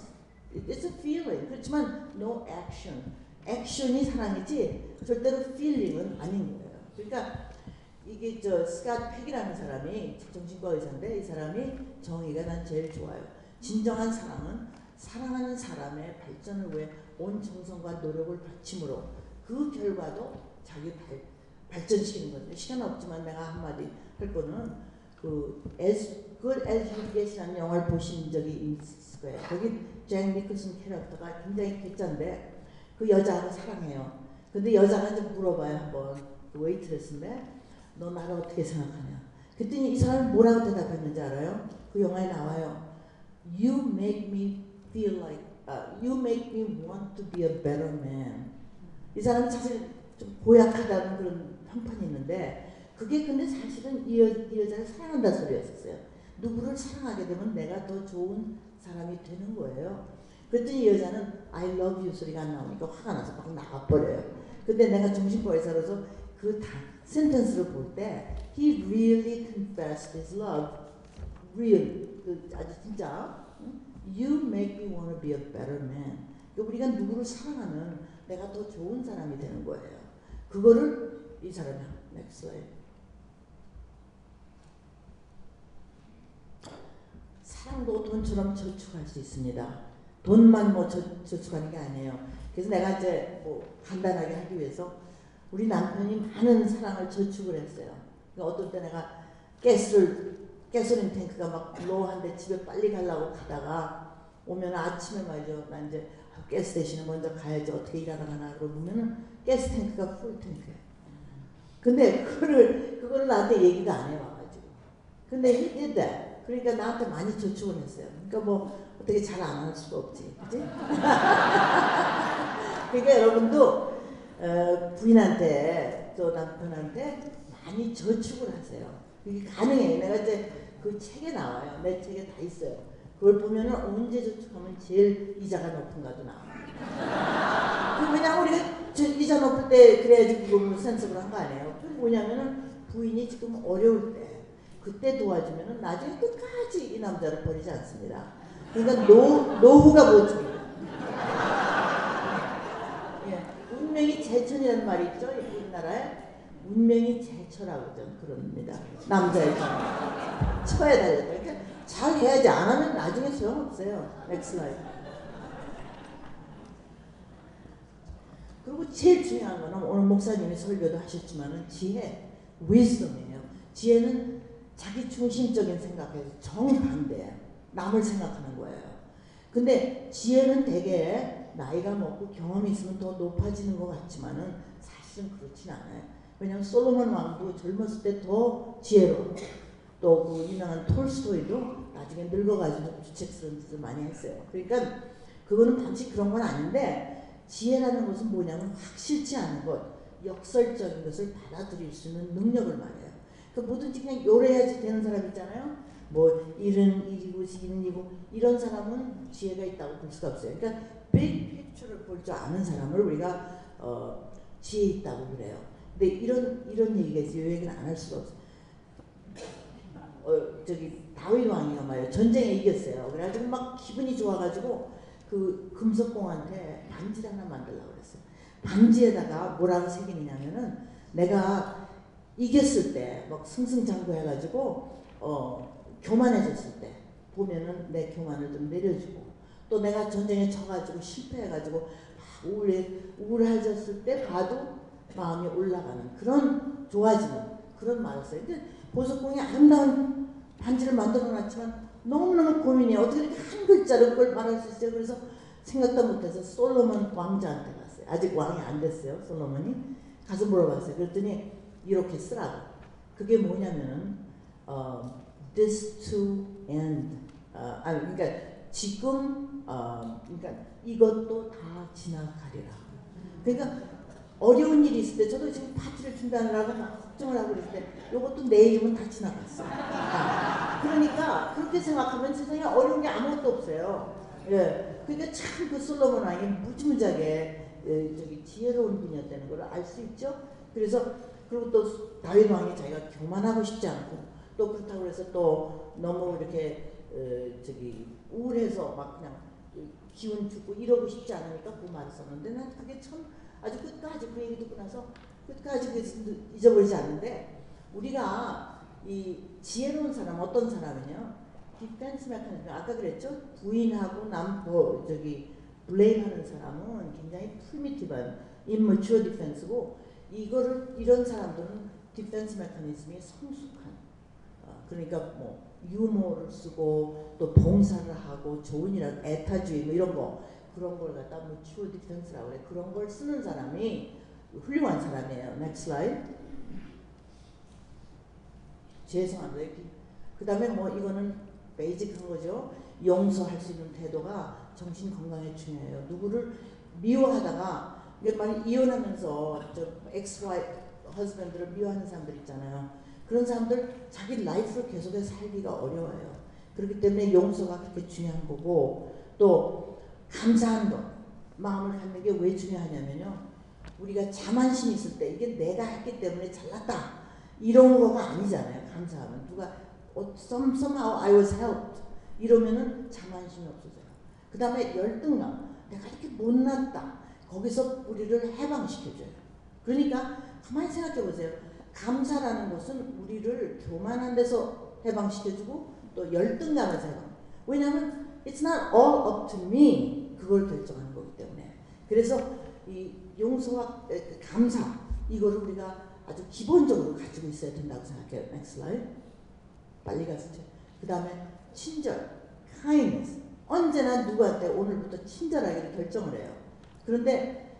It's a feeling. 그렇지만 no action. 액션이 사랑이지 절대로 feeling은 아닌 거예요. 그러니까 이게 저 스캇 팩이라는 사람이 정신과 의사인데 이 사람이 정의가 난 제일 좋아요. 진정한 사랑은 사랑하는 사람의 발전을 위해 온 정성과 노력을 바침으로 그 결과도 자기 발전시키는 거죠. 시간 없지만 내가 한마디 할 거는 그 As Good As You Get이라는 영화를 보신 적이 있을 거예요. 거기 잭 니클슨 캐릭터가 굉장히 괴짜인데 그 여자하고 사랑해요. 근데 여자가 이제 물어봐요 한번 그 웨이트레스인데 너 나를 어떻게 생각하냐? 그랬더니 이 사람이 뭐라고 대답했는지 알아요? 그 영화에 나와요. You make me feel like, you make me want to be a better man. 이 사람은 사실 좀 고약하다는 그런 평판이 있는데 그게 근데 사실은 이 여자를 사랑한다는 소리였었어요. 누구를 사랑하게 되면 내가 더 좋은 사람이 되는 거예요. 그랬더니 이 여자는 I love you 소리가 안 나오니까 화가 나서 막 나가버려요. 근데 내가 정신과 의사로서 그 센텐스를 볼 때 he really confessed his love. real, 그 아주 진짜 you make me want to be a better man. 우리가 누구를 사랑하면 내가 더 좋은 사람이 되는 거예요. 그거를 이 사람이 next slide. 사랑도 돈처럼 저축할 수 있습니다. 돈만 뭐 저축하는 게 아니에요. 그래서 내가 이제 뭐 간단하게 하기 위해서 우리 남편이 많은 사랑을 저축을 했어요. 그러니까 어떨 때 내가 가솔린 탱크가 막 로우한데 집에 빨리 가려고 가다가 오면 아침에 말이죠. 나 이제 가스 대신에 먼저 가야지 어떻게 일하러 가나 그러면은 가스 탱크가 풀 탱크예요. 근데 그거를 나한테 얘기가 안 해와가지고. 근데 he did that. 그러니까 나한테 많이 저축을 했어요. 그러니까 뭐 어떻게 잘 안 할 수가 없지, 그지? 그러니까 여러분도 부인한테 또 남편한테 많이 저축을 하세요. 이게 가능해요. 내가 이제 그 책에 나와요. 내 책에 다 있어요. 그걸 보면은 언제 저축하면 제일 이자가 높은가도 나와요. 왜냐면 우리가 이자 높을 때 그래야지 그걸 센스를 한 거 아니에요. 그 뭐냐면은 부인이 지금 어려울 때 그때 도와주면은 나중에 끝까지 이 남자를 버리지 않습니다. 그러니까 노후가 뭐죠? 예, 운명이 제천이라는 말이 있죠. 우리나라에 운명이 제철하고 좀 그럽니다. 남자의 처에 달렸다. 그러니까 잘 해야지 안 하면 나중에 소용없어요. 넥스 라이프. 그리고 제일 중요한 거는 오늘 목사님이 설교도 하셨지만은 지혜, wisdom이에요. 지혜는 자기 중심적인 생각에서 정반대예요. 남을 생각하는 거예요. 근데 지혜는 되게 나이가 먹고 경험이 있으면 더 높아지는 것 같지만은 사실은 그렇진 않아요. 왜냐하면 솔로몬 왕도 젊었을 때 더 지혜로워. 또 그 유명한 톨스토이도 나중에 늙어가지고 주책스러운 짓을 많이 했어요. 그러니까 그거는 반드시 그런 건 아닌데 지혜라는 것은 뭐냐면 확실치 않은 것, 역설적인 것을 받아들일 수 있는 능력을 말해요. 그 뭐든지 그냥 요래야지 되는 사람 있잖아요. 뭐 일은 일이고 시기는 이고 이런 사람은 지혜가 있다고 볼 수가 없어요. 그러니까 빅 픽처를 볼 줄 아는 사람을 우리가 지혜 있다고 그래요. 근데 이런 얘기가 있어요. 이 얘기는 안 할 수가 없어요. 저기 다윗 왕이가 말이에요. 전쟁에 이겼어요. 그래가지고 막 기분이 좋아가지고 그 금속공한테 반지를 하나 만들려고 그랬어요. 반지에다가 뭐라고 새기느냐면은 내가 이겼을 때 막 승승장구해가지고 교만해졌을 때 보면은 내 교만을 좀 내려주고 또 내가 전쟁에 져가지고 실패해가지고 우울해졌을 때 봐도 마음이 올라가는 그런 좋아지는 그런 말을 써요. 근데 보석공이 아름다운 반지를 만들어놨지만 너무너무 고민이 어떻게 이렇게 한 글자로 그걸 말할 수 있어요. 그래서 생각도 못해서 솔로몬 왕자한테 갔어요. 아직 왕이 안 됐어요. 솔로몬이 가서 물어봤어요. 그랬더니 이렇게 쓰라고. 그게 뭐냐면은 this to end. 그러니까 지금 그러니까 이것도 다 지나가리라. 그러니까 어려운 일이 있을 때 저도 지금 파티를 준비하느라고 막 걱정을 하고 그랬을 때 이것도 내일이면 다 지나갔어. 그러니까 그렇게 생각하면 세상에 어려운 게 아무것도 없어요. 예, 그러니까 참 그 솔로몬 왕이 무지무지하게 저기 지혜로운 분이었다는 걸 알 수 있죠. 그래서 그리고 또 다윗 왕이 자기가 교만하고 싶지 않고 또 그렇다고 해서 또 너무 이렇게 저기 우울해서 막 그냥 기운 죽고 이러고 싶지 않으니까 그 말을 썼는데 난 그게 참 아주 끝까지 그 얘기 듣고 나서 끝까지 잊어버리지 않는데 우리가 이 지혜로운 사람 어떤 사람이냐 디펜스 메커니즘 아까 그랬죠 부인하고 저기 블레임하는 사람은 굉장히 프리미티브한 immature 디펜스고 이런 사람들은 디펜스 메커니즘이 성숙한 그러니까 뭐 유머를 쓰고 또 봉사를 하고 좋은 일을 애타주의 뭐 이런 거 그런 걸 갖다 mature 디펜스라고 그래 그런 걸 쓰는 사람이 훌륭한 사람이에요. Next slide. 죄송합니다. 그 다음에 뭐 이거는 베이직한 거죠. 용서할 수 있는 태도가 정신 건강에 중요해요. 누구를 미워하다가 만약 이혼하면서 저 ex-wife husband를 미워하는 사람들 있잖아요. 그런 사람들 자기 라이프를 계속해서 살기가 어려워요. 그렇기 때문에 용서가 그렇게 중요한 거고 또 감사한 것 마음을 갖는 게 왜 중요하냐면요. 우리가 자만심이 있을 때 이게 내가 했기 때문에 잘났다 이런 거가 아니잖아요. 감사하면 누가 somehow I was helped 이러면은 자만심이 없어져요. 그 다음에 열등감 내가 이렇게 못났다 거기서 우리를 해방시켜줘요. 그러니까 가만히 생각해 보세요. 감사라는 것은 우리를 교만한 데서 해방시켜주고 또 열등감에서 해방. 왜냐하면 it's not all up to me 그걸 결정하는 거기 때문에. 그래서 이 용서와 감사 이거를 우리가 아주 기본적으로 가지고 있어야 된다고 생각해요. Next slide. 빨리 가서 그 다음에 친절, kindness. 언제나 누구한테 오늘부터 친절하기를 결정을 해요. 그런데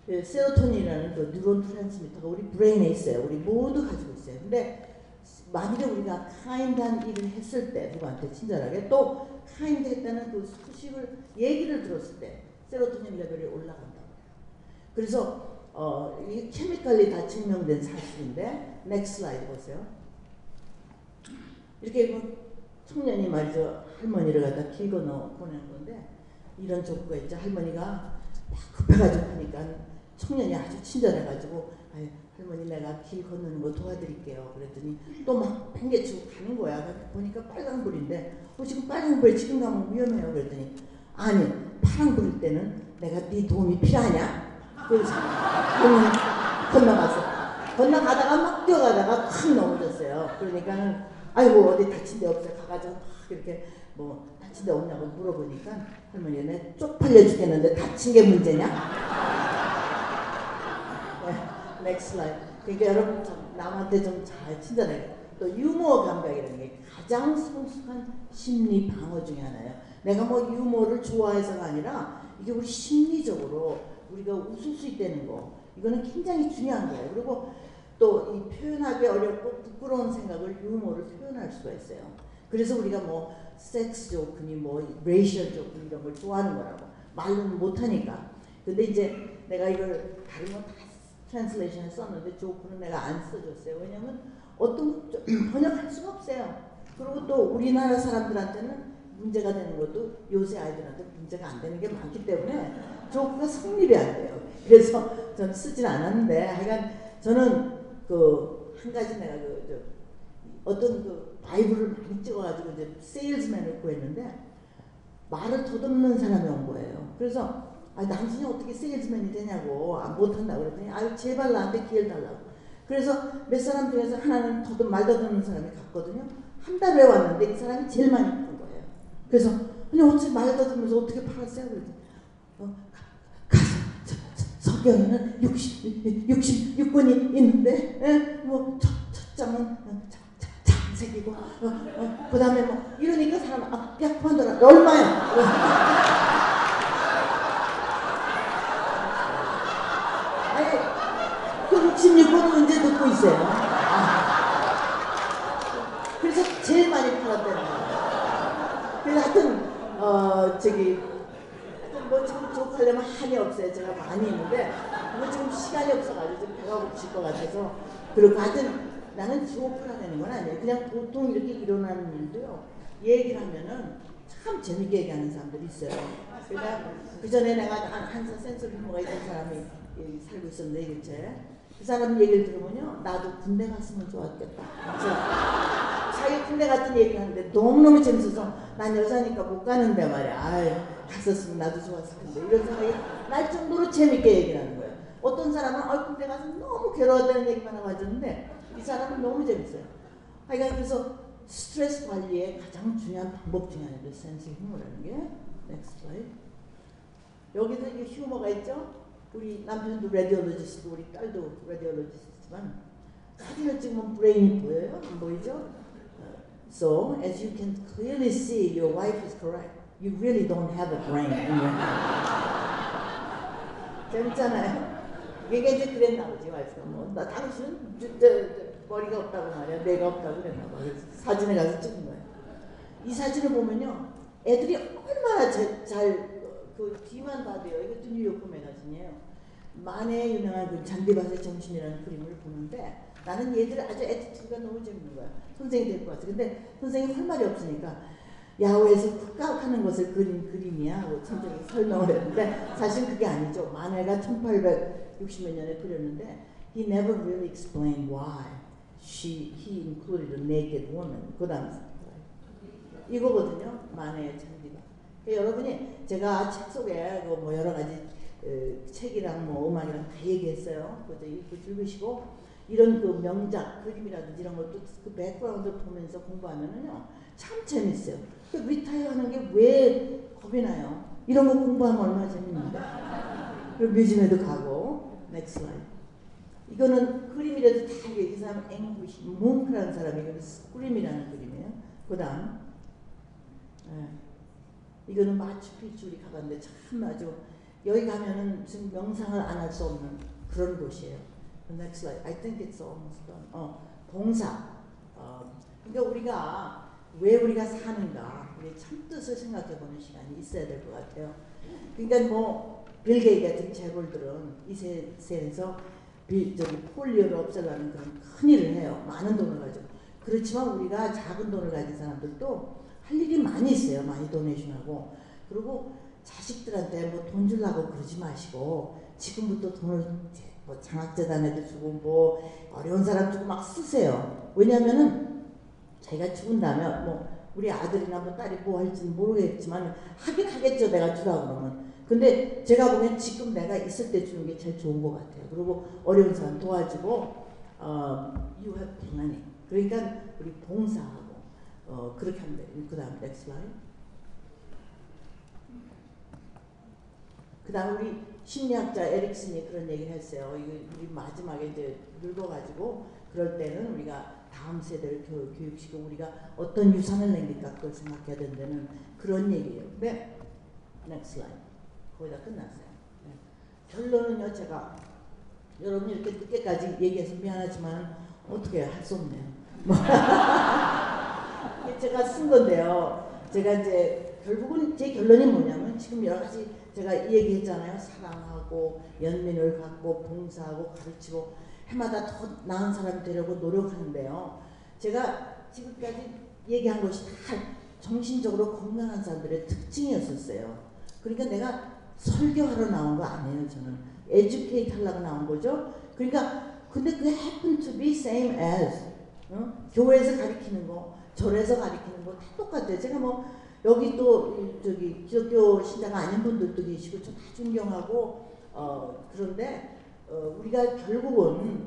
세로토닌이라는 그 뉴런 트랜스미터가 우리 브레인에 있어요. 우리 모두 가지고 있어요. 근데 만일에 우리가 kind한 일을 했을 때 누구한테 친절하게 또 kind 했다는 그 소식을 얘기를 들었을 때 세로토닌 레벨이 올라간다고 해요. 그래서 이게 케미컬리 다 증명된 사실인데 next slide 보세요. 이렇게 뭐 청년이 말이죠. 할머니를 갖다 길 건너 보내는 건데 이런 조구가 있죠. 할머니가 막 급해가지고 하니까 청년이 아주 친절해가지고 할머니 내가 길 건너는 거 도와드릴게요. 그랬더니 또 막 팽개치고 가는 거야. 보니까 빨간불인데 지금 빨간불에 지금 가면 위험해요. 그랬더니 아니 파란불일 때는 내가 네 도움이 필요하냐? 그래서 건너가다가 막 뛰어가다가 팍 넘어졌어요. 그러니까는 아이고 어디 다친 데 없어요. 가가지고 막 이렇게 뭐 다친 데 없냐고 물어보니까 할머니가 내 쪽팔려 죽겠는데 다친 게 문제냐? 네, next slide. 그러니까 여러분 남한테 좀 잘 친절하게 또 유머 감각이라는 게 가장 성숙한 심리 방어 중에 하나예요. 내가 뭐 유머를 좋아해서가 아니라 이게 우리 심리적으로 우리가 웃을 수 있다는 거 이거는 굉장히 중요한 거예요. 그리고 또 이 표현하기 어렵고 부끄러운 생각을 유머를 표현할 수가 있어요. 그래서 우리가 뭐 섹스 조크니 뭐 레이셜 조크 이런 걸 좋아하는 거라고 말로는 못하니까. 근데 이제 내가 이걸 다른 건 다 트랜슬레이션에 썼는데 조크는 내가 안 써줬어요. 왜냐면 어떤 번역할 수가 없어요. 그리고 또 우리나라 사람들한테는 문제가 되는 것도 요새 아이들한테 문제가 안 되는 게 많기 때문에 조크가 성립이 안 돼요. 그래서 저는 쓰진 않았는데 하여간 저는 그 한 가지 내가 어떤 그 바이블을 많이 찍어가지고 이제 세일즈맨을 구했는데 말을 더듬는 사람이 온 거예요. 그래서 당신이 어떻게 세일즈맨이 되냐고 못한다고 그랬더니 제발 나한테 기회를 달라고. 그래서 몇 사람 중에서 하나는 말 더듬는 사람이 갔거든요. 한 달 후에 왔는데 이 사람이 제일 많이 판 거예요. 그래서 아니 어떻게 말 더듬으면서 어떻게 팔았어요? 그랬더니 가서 서경에는 66권이 있는데 뭐 첫 장은 장색이고 그 다음에 뭐 이러니까 사람 야 그만둬라 얼마야? 아니 그 66권은 언제 듣고 있어요? 그래서 제일 많이 팔았다는 거예요. 그래서 하여튼 뭐 지금 조크하려면 한이 없어요. 제가 많이 있는데 그거 지금 시간이 없어가지고 좀 배가 고프실 것 같아서. 그리고 하여튼 나는 주옥을 하는 건 아니에요. 그냥 보통 이렇게 일어나는 일도요. 얘기를 하면은 참 재밌게 얘기하는 사람들이 있어요. 그러니까 그 전에 내가 한산 센서 휴머가 있던 사람이 살고 있었는데 일체 그 사람 얘기를 들으면요, 나도 군대 갔으면 좋았겠다. 자기 군대 같은 얘기를 하는데 너무너무 재밌어서 난 여자니까 못 가는데 말이야. 아유, 갔었으면 나도 좋았을 텐데 이런 생각이 날 정도로 재밌게 얘기를 하는 거예요. 어떤 사람은 군대 가서 너무 괴로웠다는 얘기만 하고 하는데 이 사람은 너무 재밌어요. 하여간 그래서 스트레스 관리의 가장 중요한 방법 중에 하나가 센스 휴머라는 게. 넥스트 슬라이드. 여기도 이게 휴머가 있죠. 우리 남편도 라디올로지스트고 우리 딸도 라디올로지스트지만 사진을 찍으면 브레인이 보여요? 안 보이죠? So as you can clearly see, your wife is correct. You really don't have a brain in your head. 재밌잖아요. 이게 이제 그랬나 보지, 와이프가. 나 당신은 머리가 없다고 말이야. 뇌가 없다고 그랬나 봐. 그래서 사진에 가서 찍은 거예요. 이 사진을 보면요, 애들이 얼마나 그 뒤만 봐도요. 이것도 뉴요커 매거진이에요. 만에 유명한 그 잔디밭의 정신이라는 그림을 보는데 나는 얘들 아주 애티튜드가 너무 재밌는 거야. 선생이 될 것 같아. 근데 선생이 할 말이 없으니까 야외에서 쿡아웃하는 것을 그린 그림이야 하고 선생이 설명을 했는데 사실 그게 아니죠. 만해가 1860몇 년에 그렸는데 he never really explained why he included a naked woman. 그 다음 이거거든요. 만해의 잔디밭. 여러분이 제가 책 속에 뭐 여러 가지 책이랑 뭐 음악이랑 다 얘기했어요. 그저 읽으시고 이런 그 명작 그림이라든지 이런 것도 그 백그라운드 보면서 공부하면은요 참 재밌어요. 그 리타이어 하는 게 왜 겁이 나요? 이런 거 공부하면 얼마나 재밌는데. 그리고 뮤지엄에도 가고. 넥스트 슬라이드. 이거는 그림이라도 다 이 사람 앵구시 뭉크라는 사람이 그림이라는 그림이에요. 그 다음 이거는 마추픽추 우리 가봤는데 참 아주 여기 가면은 지금 명상을 안 할 수 없는 그런 곳이에요. Next slide. I think it's almost done. 봉사. 그러니까 우리가 왜 우리가 사는가, 우리 참 뜻을 생각해보는 시간이 있어야 될 것 같아요. 그러니까 뭐 빌 게이츠 같은 재벌들은 이 세상에서 폴리오를 없애려는 그런 큰 일을 해요. 많은 돈을 가지고. 그렇지만 우리가 작은 돈을 가진 사람들도 할 일이 많이 있어요. 많이 도네이션하고. 그리고 자식들한테 뭐 돈 주려고 그러지 마시고 지금부터 돈을 뭐 장학재단에도 주고 뭐 어려운 사람 주고 막 쓰세요. 왜냐면은 자기가 죽은 다음에 뭐 우리 아들이나 뭐 딸이 뭐 할지는 모르겠지만 하긴 하겠죠. 내가 주라고 그러면. 근데 제가 보기엔 지금 내가 있을 때 주는 게 제일 좋은 것 같아요. 그리고 어려운 사람 도와주고 you have plenty. 그러니까 우리 봉사하고 그렇게 하면 돼요. 그 다음 넥스트 슬라이드. 그 다음 우리 심리학자 에릭슨이 그런 얘기를 했어요. 이거 우리 마지막에 이제 늙어가지고 그럴 때는 우리가 다음 세대를 교육시키고 우리가 어떤 유산을 남길까 그걸 생각해야 된다는 그런 얘기예요. 네, 넥스트 슬라이드. 거의 다 끝났어요. 네. 결론은요, 제가 여러분 이렇게 늦게까지 얘기해서 미안하지만 어떻게 할 수 없네요. 제가 쓴 건데요. 제가 이제 결국은 제 결론이 뭐냐면 지금 여러 가지 제가 얘기했잖아요. 사랑하고 연민을 갖고 봉사하고 가르치고 해마다 더 나은 사람이 되려고 노력하는데요. 제가 지금까지 얘기한 것이 다 정신적으로 건강한 사람들의 특징이었었어요. 그러니까 내가 설교하러 나온 거 아니에요. 저는 educate 하려고 나온 거죠. 그러니까 근데 그게 happen to be same as 교회에서 가르치는 거, 절에서 가르치는 거 다 똑같아요. 제가 뭐 여기 또 저기 기독교 신자가 아닌 분들도 계시고 좀 다 존경하고 그런데 우리가 결국은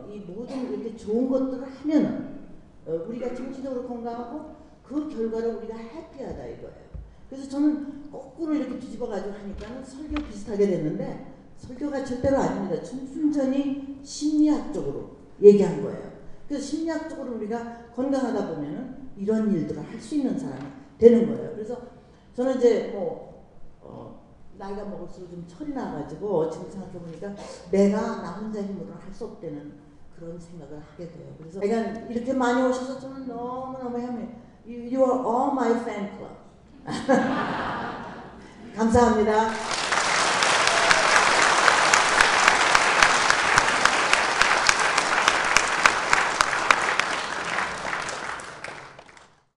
이 모든 이렇게 좋은 것들을 하면 우리가 정신적으로 건강하고 그 결과로 우리가 해피하다 이거예요. 그래서 저는 거꾸로 이렇게 뒤집어 가지고 하니까는 설교 비슷하게 됐는데 설교가 절대로 아닙니다. 순전히 심리학적으로 얘기한 거예요. 그래서 심리학적으로 우리가 건강하다 보면은 이런 일들을 할 수 있는 사람이 되는 거예요. 그래서 저는 이제 뭐 나이가 먹을수록 좀 철이 나가지고 지금 생각해보니까 내가 나 혼자 힘으로는 할 수 없다는 그런 생각을 하게 돼요. 그래서 그러니까 이렇게 많이 오셔서 저는 너무너무 헤매요. You are all my fan club. 감사합니다.